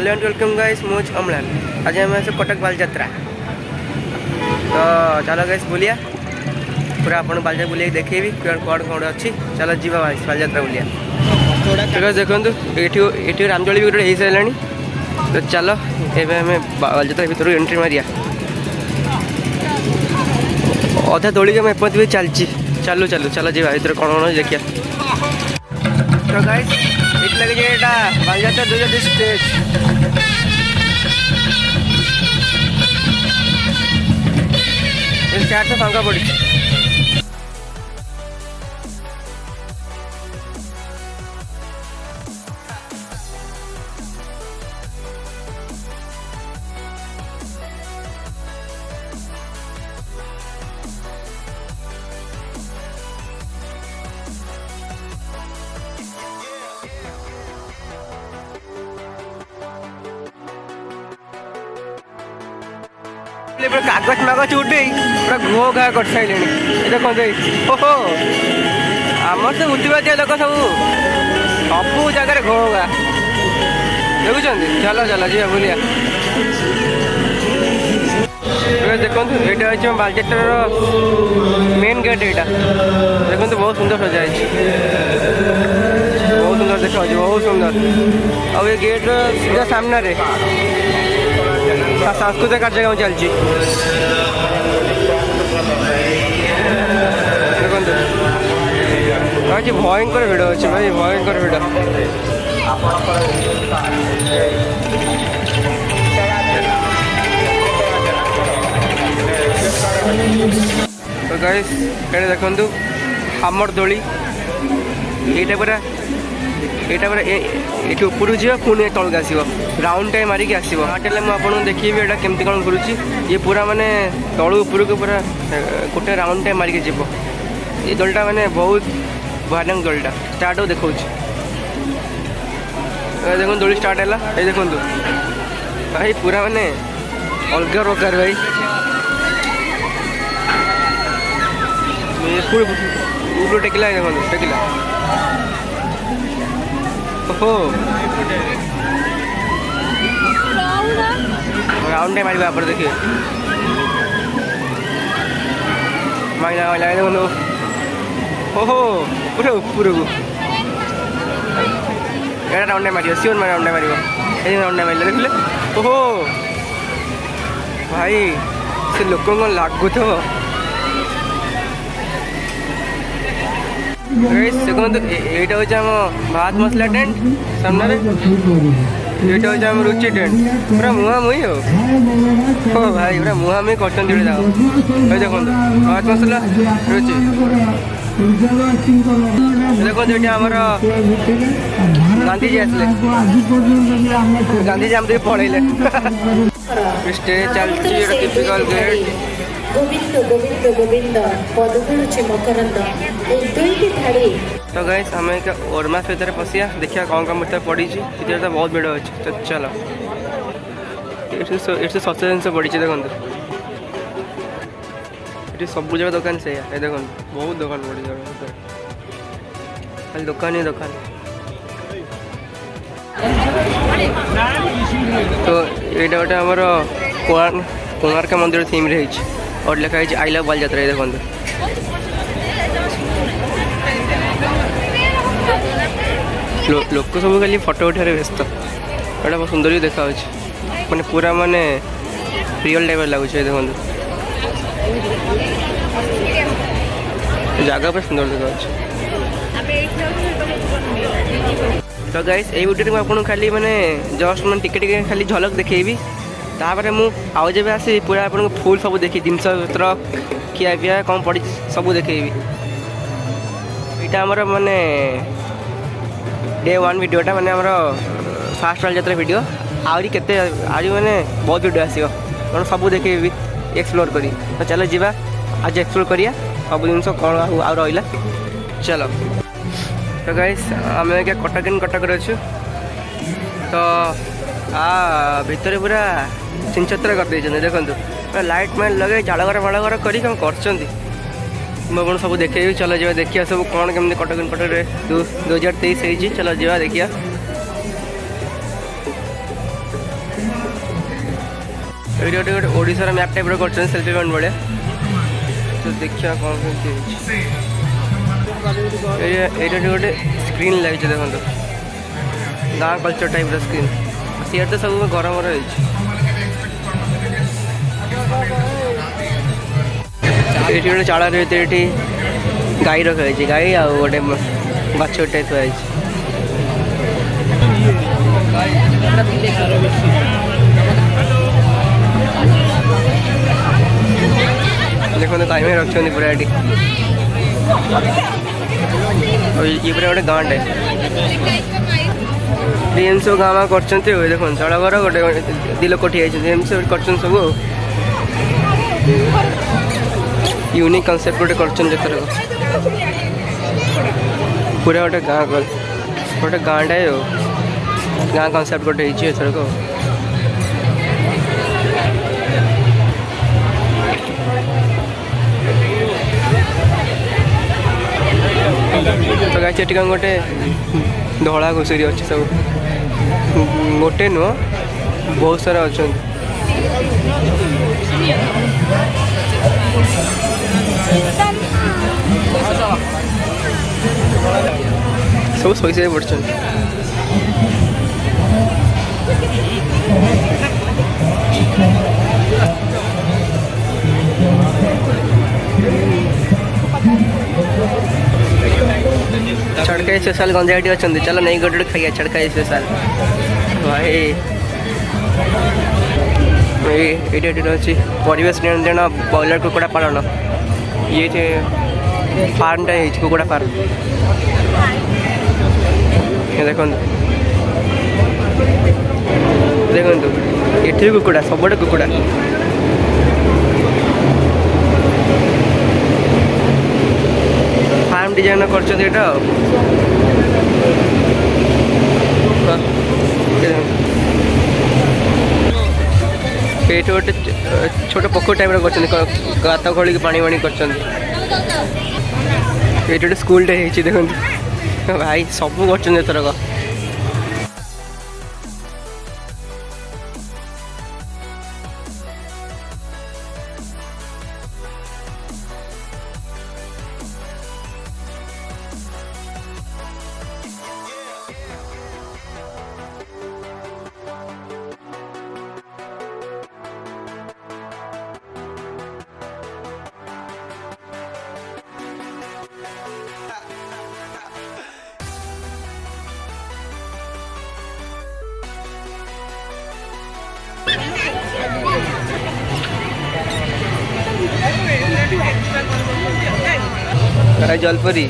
Hello and welcome guys, मोज अमलान। आज हम आसे कटक बालजात्रा। तो चलो गाइस बुलिया पूरा अपन बालजात्रा बुलिया देखेबी कौन कौन अच्छी। चलो जीवा बालजात्रा बुलिया। तो गाइस देखंतु एठी रामदोली भी गोटे हो सारानी। तो चलो एबे हमें बालजात्रा भीतर एंट्री मारिया। अधा दोली के एपत भी चलची। चलो चलो चलो जीवा भीतर कौन कौन देखिया। तो गाइस इट लगे जे एटा बालजात्रा 2020 स्टेज स्टार्ट से फांका पड़ी। कागज मागज उठे पूरा घो घा कर सारे देखते। ओहो आमर तो उठवा लोक सब सब जगह घो घा देखुं। चलो चलो जी बुलिया। देखो ये बालजात्रा मेन गेट यहाँ देखो बहुत सुंदर सजा बहुत सुंदर देखा बहुत सुंदर। और ये गेट सीधा सामने सांस्कृतिक कार्यक्रम चलती देखो भयंकर भिड़ अच्छे भाई भयंकर भिड़। तो गाइस ये देखो हमर दोली ये पूरा ये ऊपर जा पुणी तलक आसो राउंड टाइम मारिक आसो। आटे मुझे देखिए यहाँ केमती कौन घूरुची। ये पूरा माने तलू ऊपर को पूरा गोटे राउंड टाइम मारिक जीव। ये दलटा माने बहुत भयानक दलटा स्टार्ट हो देखा देखो दोली स्टार्ट है ये देखो भाई पूरा माने अलग प्रकार भाई ऊपर टेकिला देखो टेकिला। ओहो राउंड टाइम मारिबा पर देखिए माइला माइला देखो। ओहो पूरा ऊपर को एटा राउंड टाइम मारियो सियोन राउंड टाइम मारियो ए राउंड टाइम मारिले देखले। ओहो भाई से लोक को लागु तो देखो यहाँ हूँ भात मसला टेंट सामने ये हूँ रुचि टेंट पूरा मुहामुही हो भाई पूरा मुहामुही कर देखो भात मसला रुचि देखो ये आमर गांधीजी आसले गांधीजी आम पढ़े स्टेज चलती टिपिकल गेट गोविंद गोविंद गोविंद पद खेलुचे मकरंद दुईटी धाड़ी। तो गाइस हमें ओरमास भीतर पशिया देखिए कौन कौन भीतर पड़ी भीतर तो बहुत भिड़ अच्छे। तो चलो ये सस्ता जिन पड़ी देखो ये सब जगह दुकान से देखो बहुत दुकान पड़ी खाली दुकान ही दुकान। तो ये गोटे आमर कोणार्क मंदिर थीम रही और लिखा है आई लव बालजात्रा। देखो लोक सब खाली फटो उठारे व्यस्त एटा बहुत सुंदर भी देखा माने पूरा माने रियल टाइप लगुच। देखो जगह पर सुंदर देखा। तो गाइस ये वीडियो में आपको खाली माने जस्ट मैं टिके खाली झलक देखेबी। तापर मु आउ जब आसी पूरा आपको फुल सब देखी जिनस पत्र खिया पिया कौन पड़ी सब देखेबी। यहाँ आमर माने डे 1 वीडियोटा माने आमर फास्ट बालजात्रा वीडियो आहरी केते आहरी माने बहुत वीडियो आसो कौन सब देखेबी एक्सप्लोर करी। तो चलो जीवा आज एक्सप्लोर करिया सब जिन कौन आ रहा। चलो तो गाइस आम क्या कटक अच्छु। तो भितर पूरा चिंचत्र कर देखो लाइट माइट लगे झाड़घर फाड़घर कर सब देखे। चलो जा देखिए सब कौन केमती कटक पटक 2023 चलो जा देखिए। ଏଇଠି ଗୋଟେ ଗୋଟେ ଓଡ଼ିଶାର ମ୍ୟାପ୍ ଟାଇପ୍ର କରୁଛନ୍ତି ସେଲ୍ଫି ପଏଣ୍ଟ ଭଳିଆ। ତ ଦେଖିବା କ'ଣ କେମିତି ହେଇଛି। ଏଇଟା ଗୋଟେ ସ୍କ୍ରିନ୍ ଲାଗିଛି ଦେଖନ୍ତୁ, ଗାଁ କଲଚର ଟାଇପ୍ର ସ୍କ୍ରିନ୍। ସିଆଡ଼େ ତ ସବୁ ଗରମର ହେଇଛି। ଏଇଠି ଗୋଟେ ଚାଳରେ ଭିତରେ ଏଠି ଗାଈ ରଖାଯାଇଛି, ଗାଈ ଆଉ ଗୋଟେ ବାଛୁରୀଟେ ଥୁଆ ହେଇଛି। ଦେଖନ୍ତୁ ଗାଈ ଭାଇ ରଖିଛନ୍ତି ପୁରା ଏଠି। ଇଏ ପୁରା ଗୋଟେ ଗାଁଟେ। ଏମିତି ସବୁ ଗାଁ ଗାଁ କରିଛନ୍ତି ଆଉ। ଦେଖନ୍ତୁ ଚାଳ ଘର ଗୋଟେ ଦୁଇ ଲୋକ ଠିଆ ହେଇଛନ୍ତି, ଏମିତି ସବୁ କରିଛନ୍ତି ସବୁ ଆଉ। ୟୁନିକ୍ କନସେପ୍ଟ ଗୋଟେ କରିଛନ୍ତି ଏଥରକ। ପୁରା ଗୋଟେ ଗାଁ ଗୋଟେ ଗାଁଟେ ଆଉ, ଗାଁ କନସେପ୍ଟ ଗୋଟେ ହେଇଛି ଏଥରକ। ତ ଗାଈ ଏଠି କ'ଣ ଗୋଟେ ଧଳା ଘୁଷୁରୀ ଅଛି ସବୁ, ଗୋଟେ ନୁହଁ ବହୁତ ସାରା ଅଛନ୍ତି। ସବୁ ଶୋଇ ପଡ଼ିଛନ୍ତି। ଛଡ଼କାଇ ସ୍ପେଶାଲ ଗଞ୍ଜା ଏଠି ଅଛନ୍ତି। ଚାଲ ନେଇ ଗୋଟେ ଖାଇବା ଛଡ଼କାଇ ସ୍ପେଶାଲ ଭାଇ। ଏଇଠି ଏଠି ଅଛି ପରିବେଶ ନିୟନ୍ତ୍ରଣ ବ୍ରଏଲର କୁକୁଡ଼ା ପାଳନ। ଇଏ ଫାର୍ମଟା ହେଇଛି, କୁକୁଡ଼ା ଫାର୍ମ। ଦେଖନ୍ତୁ ଦେଖନ୍ତୁ ଏଠି ବି କୁକୁଡ଼ା, ସବୁଆଡ଼େ କୁକୁଡ଼ା। ଫାର୍ମ ଡିଜାଇନ କରିଛନ୍ତି ଏଇଟା ଆଉ। ଏଇଠି ଗୋଟେ ଛୋଟ ପୋଖରୀ ଟାଇପ୍ର କରିଛନ୍ତି, ଗାତ ଖୋଳିକି ପାଣି କରିଛନ୍ତି। ଏଇଠି ଗୋଟେ ସ୍କୁଲଟେ ହେଇଛି ଦେଖନ୍ତୁ ଭାଇ, ସବୁ କରୁଛନ୍ତି ଏଥରକ। जलपरी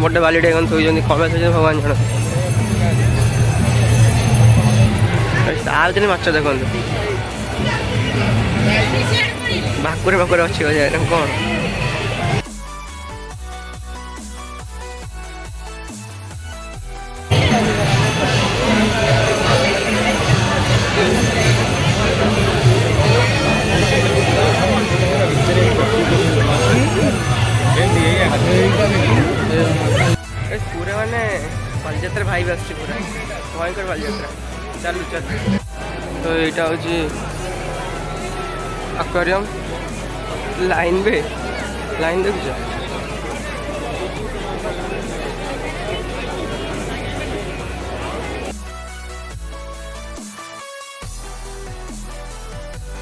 बड़े बालीटे थोड़ी कमे थोड़ी भगवान जन आने माछ देखो भाकुरे भाकुरे अच्छी कौन पूरे माने बालीजात्रा भाई भी आसुच्छी पूरा भयंकर बालीजात्रा चलू चल तो यहाँ हूँ एक्वेरियम लाइन भी लाइन देखुच